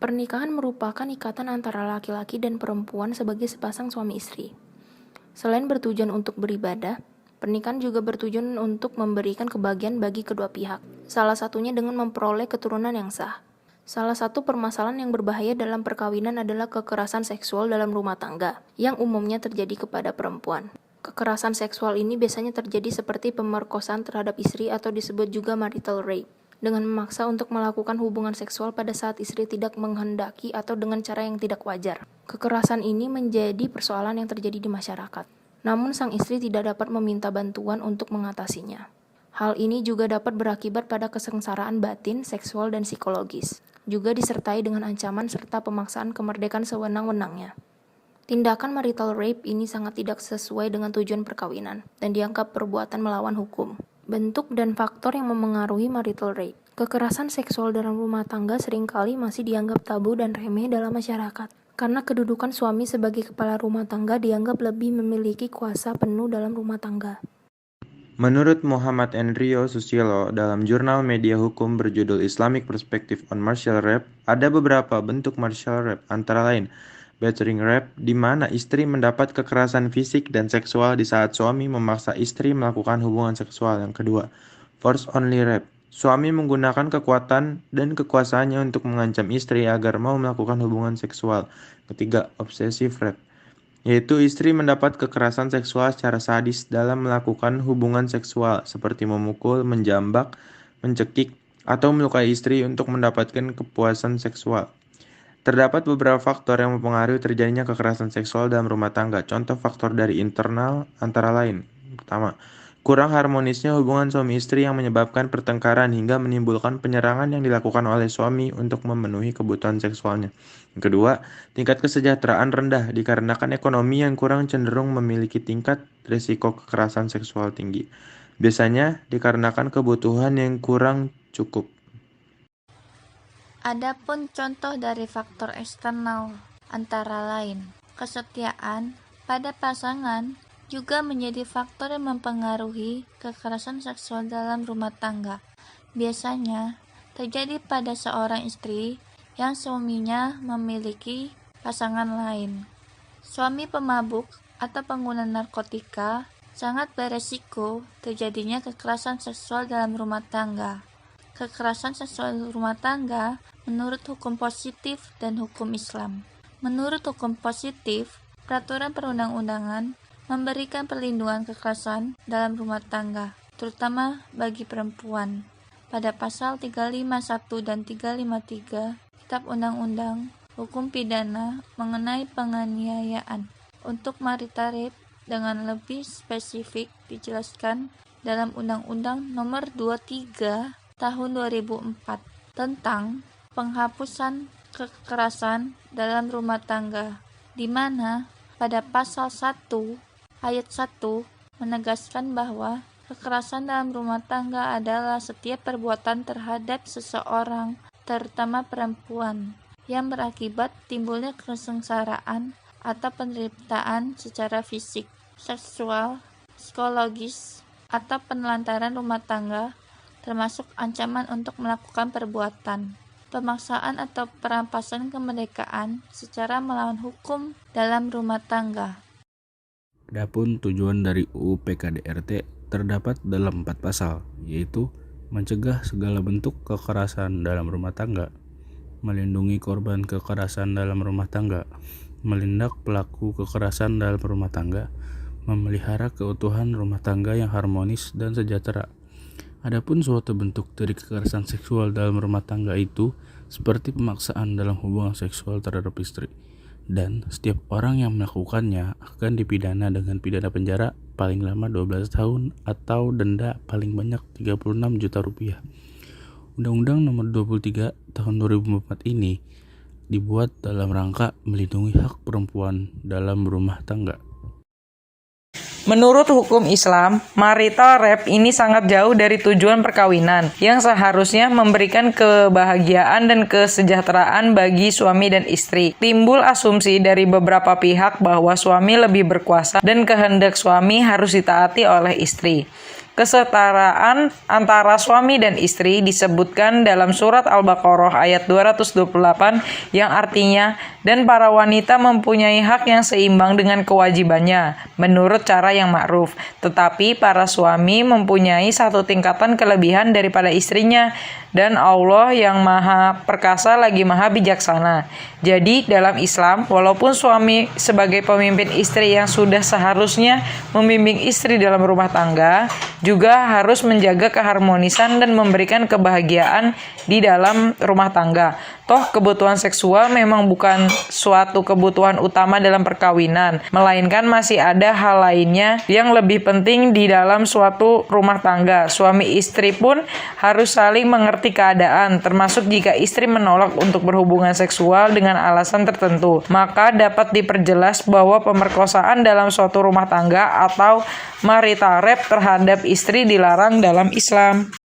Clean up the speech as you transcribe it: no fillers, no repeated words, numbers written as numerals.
Pernikahan merupakan ikatan antara laki-laki dan perempuan sebagai sepasang suami istri. Selain bertujuan untuk beribadah, pernikahan juga bertujuan untuk memberikan kebahagiaan bagi kedua pihak. Salah satunya dengan memperoleh keturunan yang sah. Salah satu permasalahan yang berbahaya dalam perkawinan adalah kekerasan seksual dalam rumah tangga, yang umumnya terjadi kepada perempuan. Kekerasan seksual ini biasanya terjadi seperti pemerkosaan terhadap istri atau disebut juga marital rape, dengan memaksa untuk melakukan hubungan seksual pada saat istri tidak menghendaki atau dengan cara yang tidak wajar. Kekerasan ini menjadi persoalan yang terjadi di masyarakat. Namun sang istri tidak dapat meminta bantuan untuk mengatasinya. Hal ini juga dapat berakibat pada kesengsaraan batin, seksual, dan psikologis. Juga disertai dengan ancaman serta pemaksaan kemerdekaan sewenang-wenangnya. Tindakan marital rape ini sangat tidak sesuai dengan tujuan perkawinan dan dianggap perbuatan melawan hukum. Bentuk dan faktor yang memengaruhi marital rape. Kekerasan seksual dalam rumah tangga seringkali masih dianggap tabu dan remeh dalam masyarakat. Karena kedudukan suami sebagai kepala rumah tangga dianggap lebih memiliki kuasa penuh dalam rumah tangga. Menurut Muhammad Enrio Susilo dalam jurnal media hukum berjudul Islamic Perspective on Martial Rape, ada beberapa bentuk martial rape, antara lain battering rape, di mana istri mendapat kekerasan fisik dan seksual di saat suami memaksa istri melakukan hubungan seksual. Yang kedua, force only rape. Suami menggunakan kekuatan dan kekuasaannya untuk mengancam istri agar mau melakukan hubungan seksual. Ketiga, obsessive rape, yaitu istri mendapat kekerasan seksual secara sadis dalam melakukan hubungan seksual, seperti memukul, menjambak, mencekik, atau melukai istri untuk mendapatkan kepuasan seksual. Terdapat beberapa faktor yang mempengaruhi terjadinya kekerasan seksual dalam rumah tangga. Contoh faktor dari internal antara lain. Pertama, kurang harmonisnya hubungan suami istri yang menyebabkan pertengkaran hingga menimbulkan penyerangan yang dilakukan oleh suami untuk memenuhi kebutuhan seksualnya. Yang kedua, tingkat kesejahteraan rendah dikarenakan ekonomi yang kurang cenderung memiliki tingkat risiko kekerasan seksual tinggi. Biasanya dikarenakan kebutuhan yang kurang cukup. Adapun contoh dari faktor eksternal antara lain, kesetiaan pada pasangan juga menjadi faktor yang mempengaruhi kekerasan seksual dalam rumah tangga. Biasanya terjadi pada seorang istri yang suaminya memiliki pasangan lain. Suami pemabuk atau pengguna narkotika sangat beresiko terjadinya kekerasan seksual dalam rumah tangga. Kekerasan seksual rumah tangga menurut hukum positif dan hukum Islam. Menurut hukum positif, peraturan perundang-undangan memberikan perlindungan kekerasan dalam rumah tangga, terutama bagi perempuan. Pada pasal 351 dan 353 Kitab Undang-Undang Hukum Pidana mengenai penganiayaan. Untuk marital rape dengan lebih spesifik dijelaskan dalam Undang-Undang Nomor 23 Tahun 2004 tentang penghapusan kekerasan dalam rumah tangga, di mana pada pasal 1 ayat 1 menegaskan bahwa kekerasan dalam rumah tangga adalah setiap perbuatan terhadap seseorang, terutama perempuan, yang berakibat timbulnya kesengsaraan atau penderitaan secara fisik, seksual, psikologis, atau penelantaran rumah tangga, termasuk ancaman untuk melakukan perbuatan, pemaksaan atau perampasan kemerdekaan secara melawan hukum dalam rumah tangga. Adapun tujuan dari UU PKDRT terdapat dalam 4 pasal, yaitu mencegah segala bentuk kekerasan dalam rumah tangga, melindungi korban kekerasan dalam rumah tangga, menindak pelaku kekerasan dalam rumah tangga, memelihara keutuhan rumah tangga yang harmonis dan sejahtera. Adapun suatu bentuk dari kekerasan seksual dalam rumah tangga itu seperti pemaksaan dalam hubungan seksual terhadap istri, dan setiap orang yang melakukannya akan dipidana dengan pidana penjara paling lama 12 tahun atau denda paling banyak 36 juta rupiah. Undang-Undang Nomor 23 Tahun 2004 ini dibuat dalam rangka melindungi hak perempuan dalam rumah tangga. Menurut hukum Islam, marital rape ini sangat jauh dari tujuan perkawinan yang seharusnya memberikan kebahagiaan dan kesejahteraan bagi suami dan istri. Timbul asumsi dari beberapa pihak bahwa suami lebih berkuasa dan kehendak suami harus ditaati oleh istri. Kesetaraan antara suami dan istri disebutkan dalam surat Al-Baqarah ayat 228 yang artinya, dan para wanita mempunyai hak yang seimbang dengan kewajibannya menurut cara yang ma'ruf. Tetapi para suami mempunyai satu tingkatan kelebihan daripada istrinya, dan Allah yang maha perkasa lagi maha bijaksana. Jadi dalam Islam, walaupun suami sebagai pemimpin istri yang sudah seharusnya membimbing istri dalam rumah tangga, juga harus menjaga keharmonisan dan memberikan kebahagiaan di dalam rumah tangga. Toh kebutuhan seksual memang bukan suatu kebutuhan utama dalam perkawinan, melainkan masih ada hal lainnya yang lebih penting di dalam suatu rumah tangga. Suami istri pun harus saling mengerti keadaan, termasuk jika istri menolak untuk berhubungan seksual dengan alasan tertentu, maka dapat diperjelas bahwa pemerkosaan dalam suatu rumah tangga atau marital rape terhadap istri dilarang dalam Islam.